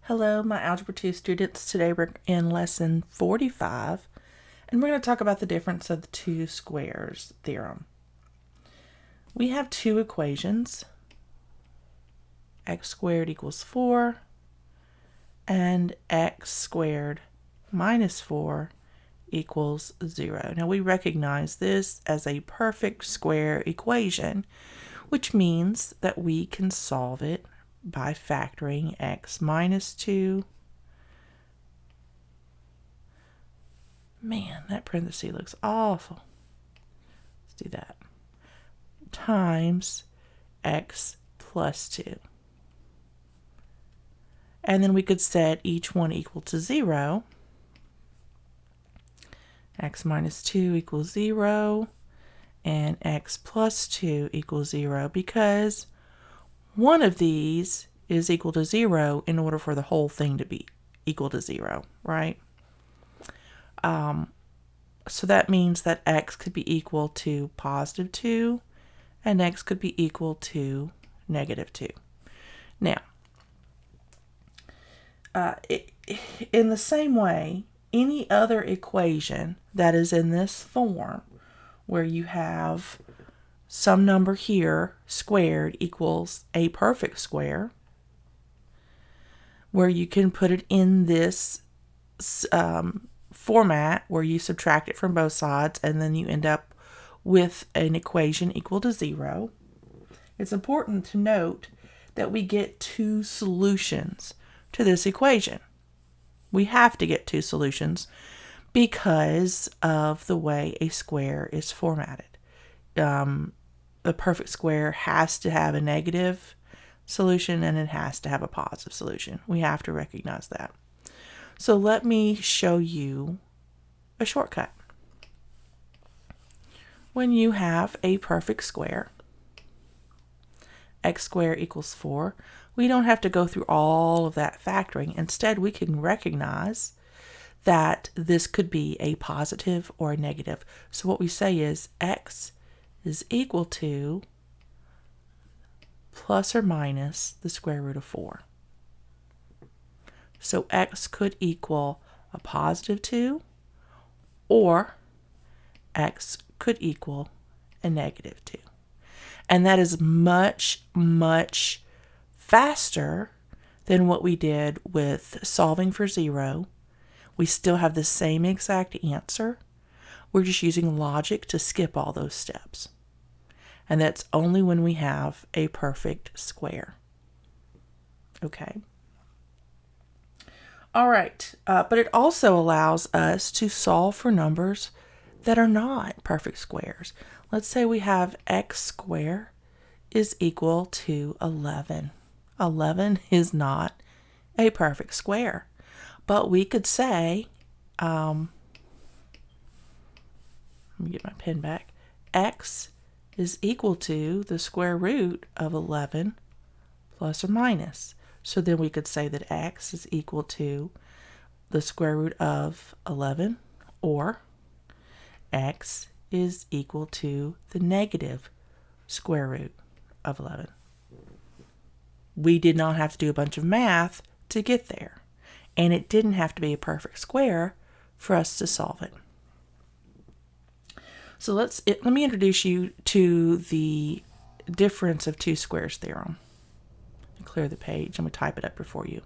Hello, my Algebra 2 students. Today we're in lesson 45, and we're going to talk about the difference of the two squares theorem. We have two equations, x squared equals 4 and x squared minus 4 equals 0. Now we recognize this as a perfect square equation, which means that we can solve it by factoring x minus 2. Man, that parenthesis looks awful. Let's do that. Times x plus 2. And then we could set each one equal to 0. X minus 2 equals 0. And x plus 2 equals 0 because one of these is equal to 0 in order for the whole thing to be equal to 0, right? So that means that x could be equal to positive 2 and x could be equal to negative 2. Now, in the same way, any other equation that is in this form where you have some number here squared equals a perfect square, where you can put it in this format where you subtract it from both sides and then you end up with an equation equal to 0. It's important to note that we get two solutions to this equation. We have to get two solutions because of the way a square is formatted. The perfect square has to have a negative solution and it has to have a positive solution. We have to recognize that. So let me show you a shortcut. When you have a perfect square, x squared equals 4, we don't have to go through all of that factoring. Instead, we can recognize that this could be a positive or a negative. So what we say is x is equal to plus or minus the square root of 4. So x could equal a positive 2 or x could equal a negative 2. And that is much, much faster than what we did with solving for 0. We still have the same exact answer. We're just using logic to skip all those steps. And that's only when we have a perfect square. Okay. All right. But it also allows us to solve for numbers that are not perfect squares. Let's say we have x squared is equal to 11. 11 is not a perfect square. But we could say, let me get my pen back, x is equal to the square root of 11 plus or minus. So then we could say that x is equal to the square root of 11, or x is equal to the negative square root of 11. We did not have to do a bunch of math to get there. And it didn't have to be a perfect square for us to solve it. So let me introduce you to the difference of two squares theorem. Clear the page. I'm going to type it up before you.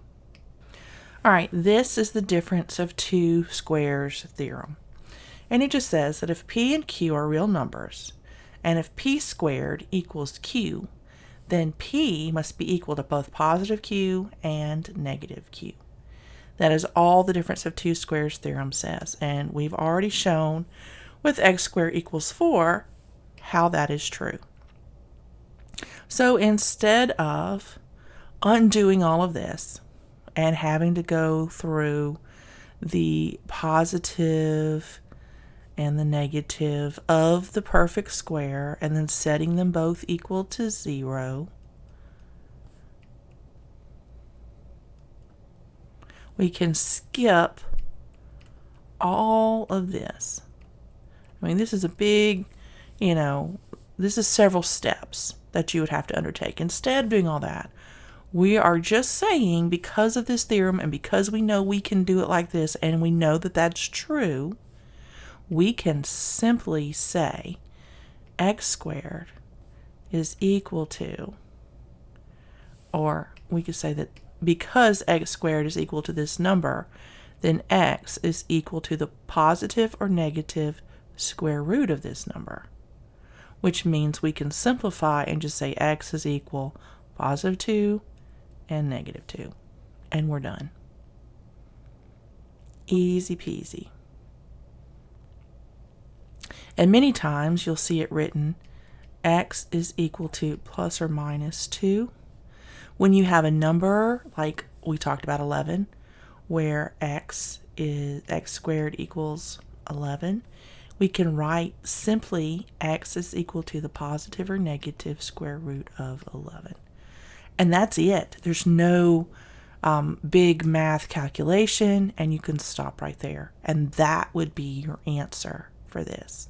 All right, this is the difference of two squares theorem. And it just says that if p and q are real numbers, and if p squared equals q, then p must be equal to both positive q and negative q. That is all the difference of two squares theorem says. And we've already shown with x squared equals 4 how that is true. So instead of undoing all of this and having to go through the positive and the negative of the perfect square and then setting them both equal to 0, we can skip all of this. I mean, this is a big, this is several steps that you would have to undertake. Instead of doing all that, We are just saying, because of this theorem and because we know we can do it like this and we know that that's true, we can simply say x squared is equal to, or we could say that because x squared is equal to this number, then x is equal to the positive or negative square root of this number, which means we can simplify and just say x is equal positive 2 and negative 2, and we're done. Easy peasy. And many times you'll see it written x is equal to plus or minus 2. When you have a number like we talked about 11, where x squared equals 11, we can write simply x is equal to the positive or negative square root of 11. And that's it. There's no big math calculation, and you can stop right there. And that would be your answer for this.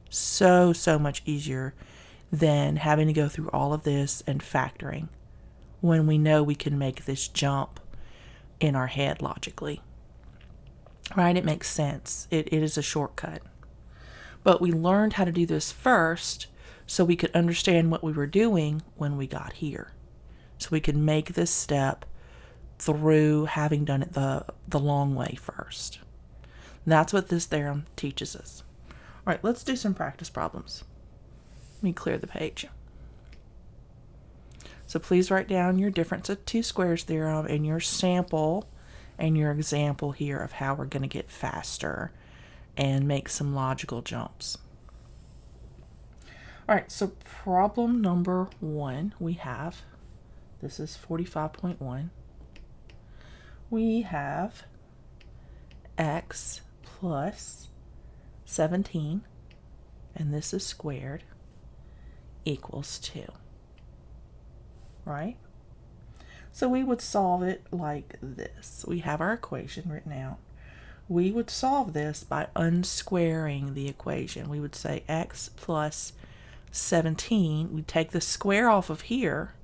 So much easier than having to go through all of this and factoring when we know we can make this jump in our head logically. Right? It makes sense. It is a shortcut. But we learned how to do this first so we could understand what we were doing when we got here. So we could make this step through having done it the long way first. And that's what this theorem teaches us. All right, let's do some practice problems. Let me clear the page. So please write down your difference of two squares theorem and your sample and your example here of how we're going to get faster and make some logical jumps. All right, so problem number 1 we have, this is 45.1. We have x plus 17, and this is squared, equals 2. Right? So we would solve it like this. We have our equation written out. We would solve this by unsquaring the equation. We would say x plus 17. We'd take the square off of here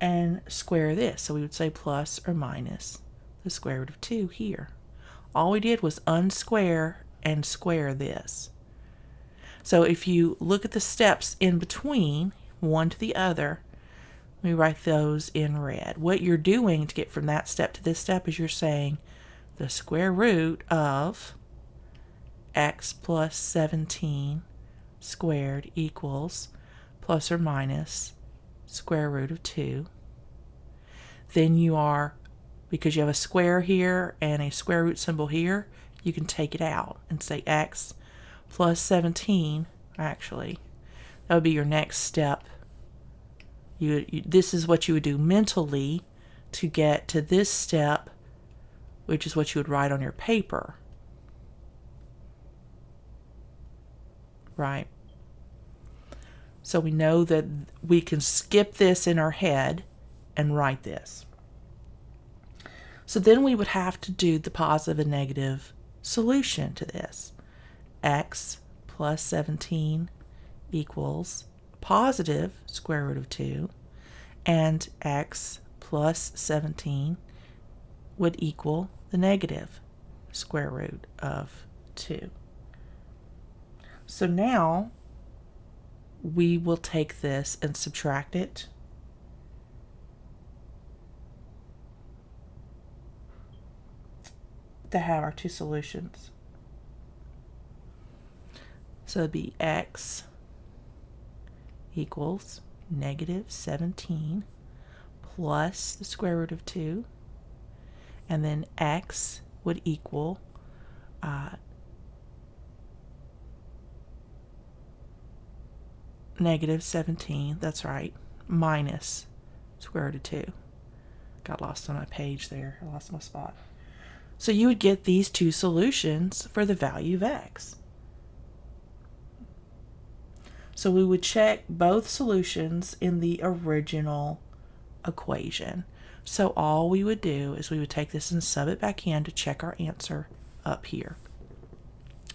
and square this. So we would say plus or minus the square root of 2 here. All we did was unsquare and square this. So if you look at the steps in between, one to the other, we write those in red. What you're doing to get from that step to this step is you're saying the square root of x plus 17 squared equals plus or minus square root of 2. Then you are, because you have a square here and a square root symbol here, you can take it out and say x plus 17, actually, that would be your next step. This is what you would do mentally to get to this step, which is what you would write on your paper. Right? So we know that we can skip this in our head and write this. So then we would have to do the positive and negative solution to this. X plus 17 equals positive square root of 2, and x plus 17 would equal the negative square root of 2. So now we will take this and subtract it. To have our two solutions. So it'd be x equals negative 17 plus the square root of 2, and then x would equal negative 17, that's right, minus square root of 2. Got lost on my page there, I lost my spot. So you would get these two solutions for the value of x. So we would check both solutions in the original equation. So all we would do is we would take this and sub it back in to check our answer up here.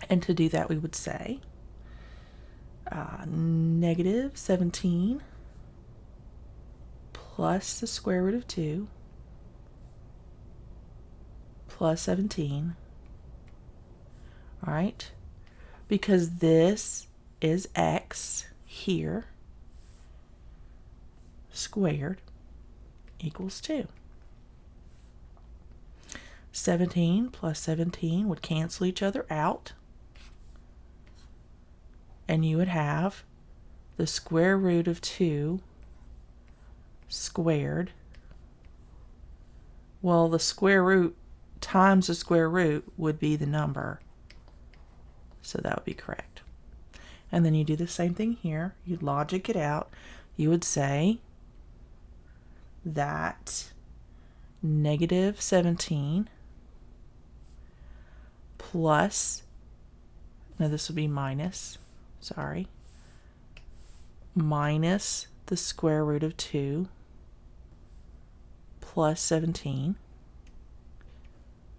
And to do that we would say negative 17 plus the square root of 2 plus 17. All right, because this is x here squared equals 2. 17 plus 17 would cancel each other out, and you would have the square root of 2 squared. Well, the square root times the square root would be the number, so that would be correct. And then you do the same thing here. You'd logic it out. You would say that negative 17 plus, no, this would be minus, sorry, minus the square root of 2 plus 17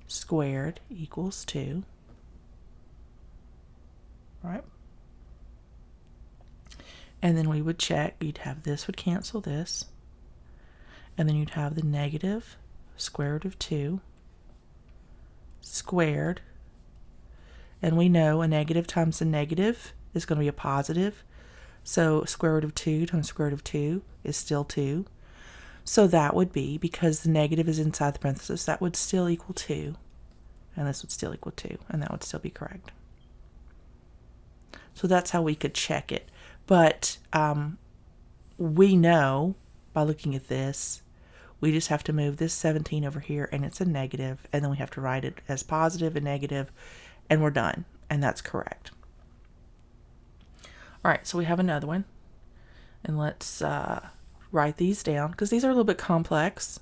squared equals 2. Right? And then we would check, you'd have this would cancel this, and then you'd have the negative square root of 2 squared, and we know a negative times a negative is going to be a positive, so square root of 2 times square root of 2 is still 2. So that would be, because the negative is inside the parenthesis, that would still equal 2, and this would still equal 2, and that would still be correct. So that's how we could check it. But we know by looking at this, we just have to move this 17 over here, and it's a negative, and then we have to write it as positive and negative, and we're done, and that's correct. All right, so we have another one, and let's write these down, because these are a little bit complex,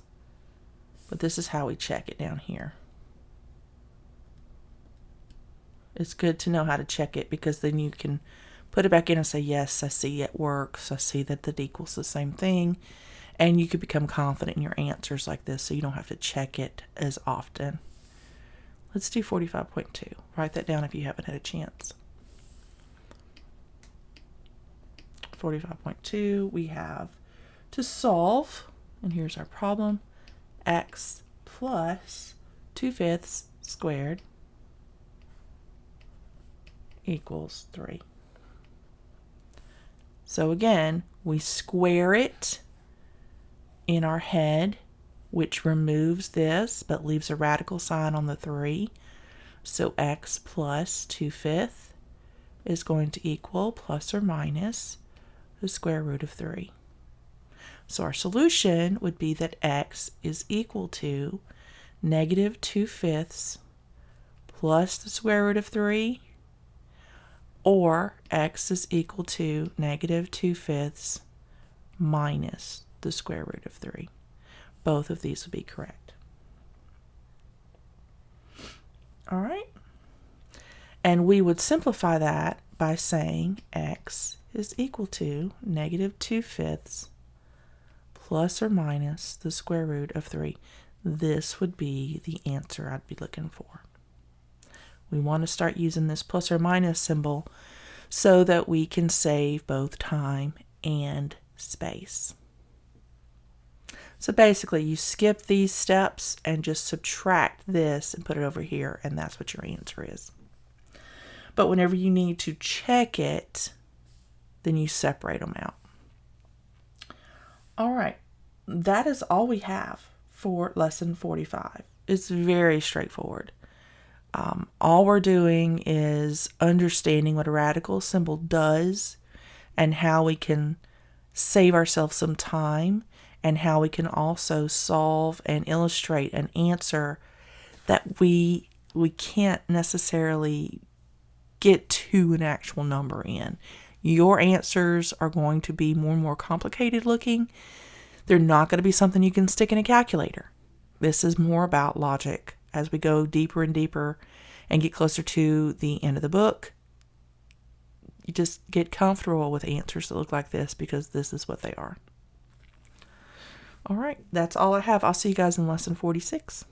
but this is how we check it down here. It's good to know how to check it, because then you can put it back in and say, yes, I see it works. I see that it equals the same thing. And you could become confident in your answers like this, so you don't have to check it as often. Let's do 45.2. Write that down if you haven't had a chance. 45.2, we have to solve, and here's our problem, x plus 2/5 squared equals 3. So again, we square it in our head, which removes this but leaves a radical sign on the 3. So x plus 2/5 is going to equal plus or minus the square root of 3. So our solution would be that x is equal to negative 2/5 plus the square root of 3, or x is equal to negative 2/5 minus the square root of 3. Both of these would be correct. All right. And we would simplify that by saying x is equal to negative 2/5 plus or minus the square root of 3. This would be the answer I'd be looking for. We want to start using this plus or minus symbol so that we can save both time and space. So basically, you skip these steps and just subtract this and put it over here, and that's what your answer is. But whenever you need to check it, then you separate them out. All right, that is all we have for lesson 45. It's very straightforward. All we're doing is understanding what a radical symbol does and how we can save ourselves some time, and how we can also solve and illustrate an answer that we can't necessarily get to an actual number in. Your answers are going to be more and more complicated looking. They're not going to be something you can stick in a calculator. This is more about logic. As we go deeper and deeper and get closer to the end of the book, you just get comfortable with answers that look like this, because this is what they are. All right, that's all I have. I'll see you guys in lesson 46.